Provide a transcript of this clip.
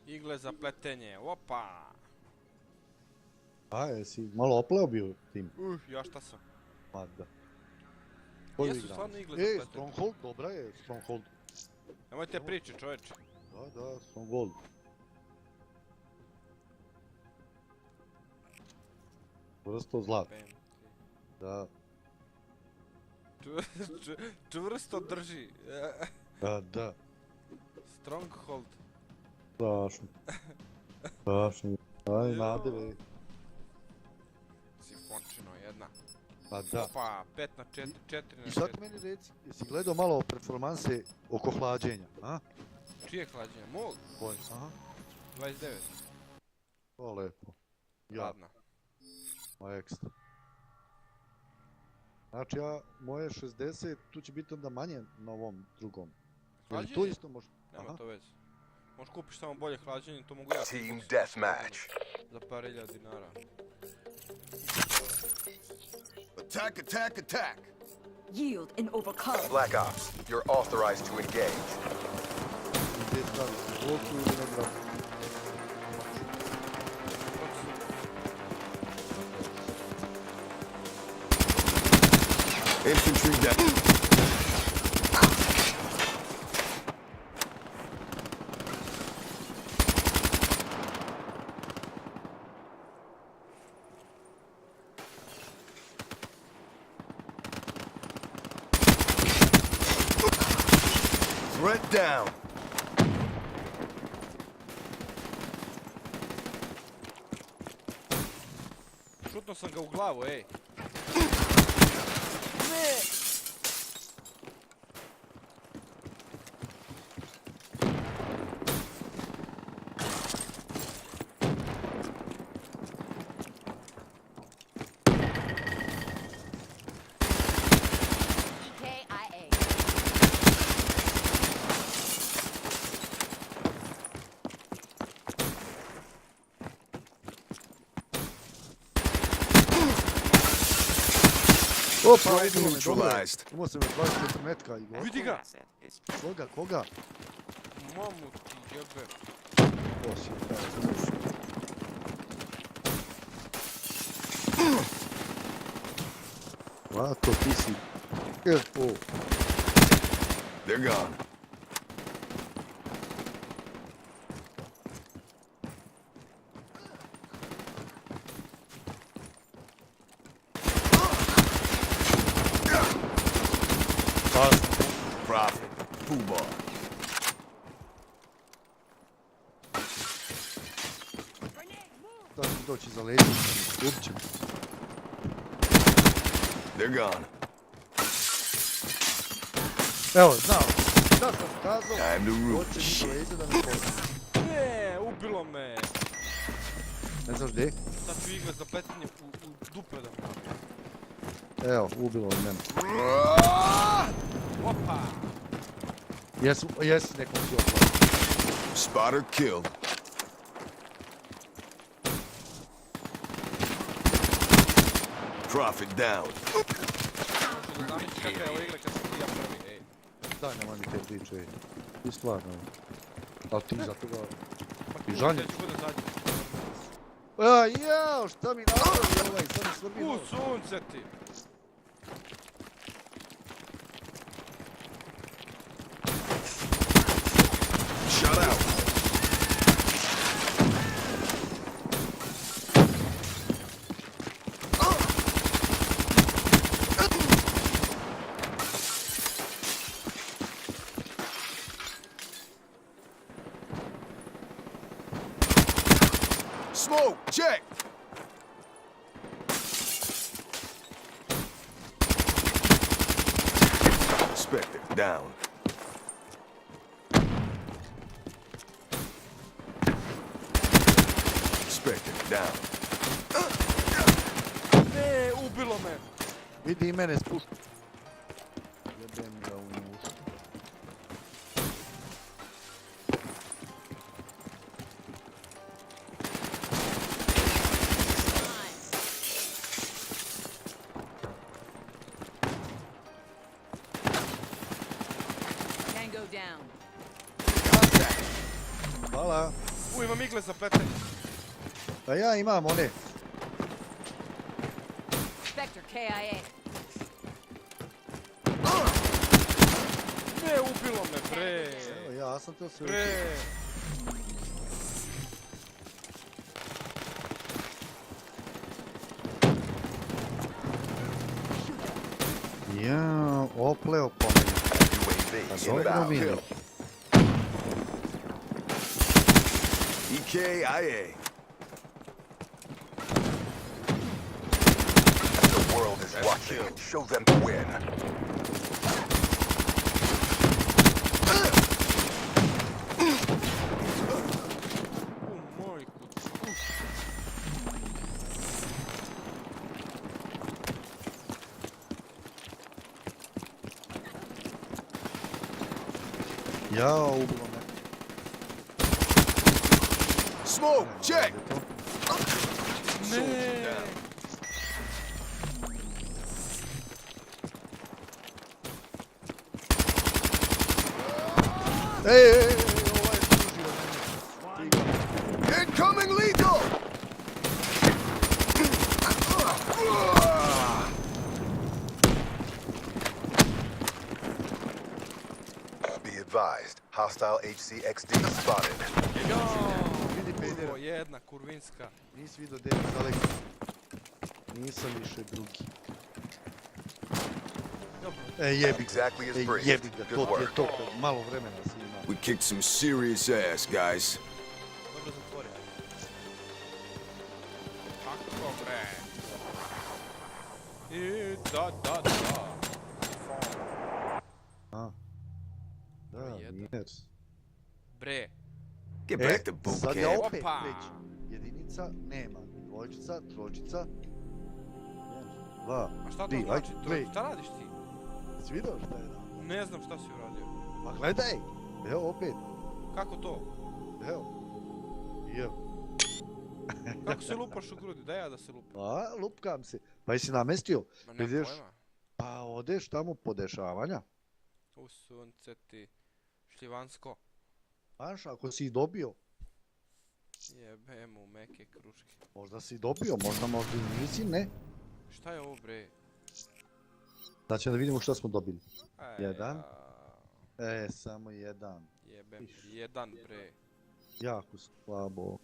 Igle za pletenje, opa! A, jesi malo opleo bio tim? Ja šta sam? Ma da. Koju Jesu igramo? stvarno igle za pletenje. Stronghold, dobra je, Stronghold. Nemojte priče, čovječe. Da, Stronghold. Vrsto zlata. Da. Čvrsto drži. Da. Stronghold. Strašno. Aj, nadeve. Sifončino jedna. Pa da. Opa, 5 na 4, 4 na 4. I sad meni reci, jesi gledao malo performanse oko hlađenja, a? Čije hlađenje? Mog? Tvoj, aha. 29. To lepo. Ja, Ladna. ma ekstra. Znači moje 60, tu će biti onda manje na ovom drugom. Jel to isto može? Nema to veze. Možeš kupiš samo bolje hlađenje, to mogu ja. Team deathmatch. Za par hiljada dinara. Attack, attack, attack! Yield and overcome. Black Ops, you're authorized to engage. Gdje stavi? Ovdje ili na gradu? Infantry down. Threat down. Šutno sam ga u glavu, ej. EKIA. Opa, Threat idemo me, dobro. neutralized. Imao sam još 24 metka i Vidi ga! Koga? Mamu ti jebe. To si je Vato, ti si... O, They're gone. Profit. Poobah. da ću doći za leđe, ubit će me. They're gone. Evo, znao, da sam kazao, Time to root. hoće mi za leđe da me pozna. Ne, ubilo me. Ne znaš gdje? Sad ću igle za pletenje u dupe da me. Evo, ubilo od mene. Opa! Jesi nekom si opao. Spotter killed. Profit down. Možda da zamisli kakva je ova igra kad sam ti ja prvi, ej. Daj nema mi te priče. Ti stvarno. Ali ti za toga... Pa Ti tu, žanješ? ja ću bude zadnji. Jao, šta mi napravi ovaj, sad mi svrbi U nož. sunce ti! Shut out. Smoke, check. Spectre, down. Spectre, down. Ne, ubilo me! Vidi i mene spušta. Jebem ga u ušu. Tango down. Contact. Hvala. Imam igle zapleten. Pa ja imam one. Spectre KIA. Ne, ubilo me, bre. Evo, ja sam to sve Bre. Ja, opleo po meni. UAV Dobro inbound. vidio. EKIA. The world is watching. Show them to win. Moj kuć. Ja, ubilo me. Smoke, check. Ne. Ej, ovaj je služio mene. Incoming lethal. Be advised, hostile HCXD spotted. Vidi pedera. Kurvo, jedna kurvinska. Nisi vidio Denis Alex. Nisam više drugi. Dobro. Jebi ga. Exactly as briefed. Jebi ga, Good to ti je work. to. Malo vremena si imao. We kicked some serious ass, guys. Dobro zatvori, ajde. Tako, bre. I da. A. Da, Jedan. nije. Bre. Get back to boot sad je camp. opet Opa. već. Jedinica nema. Dvojčica, tročica. Dva. A šta to Di, znači? ajde, To, vej. šta radiš ti? Si vidio šta je dao? Ne znam šta si uradio. Pa gledaj. Evo opet. Kako to? Evo. I evo. Kako se lupaš u grudi? Daj ja da se lupam. Pa, lupkam se. Pa jesi namestio? Ma nemam Vidiš? pojma. Pa odeš tamo po dešavanja. U sunce ti. Šljivansko. Znaš, ako si ih dobio, Jebe mu meke kruške. možda si dobio, možda i nisi, ne. Šta je ovo bre? Znači da vidimo šta smo dobili. Jedan. Ja, Samo jedan. jebem. Jedan bre. Jako slabo.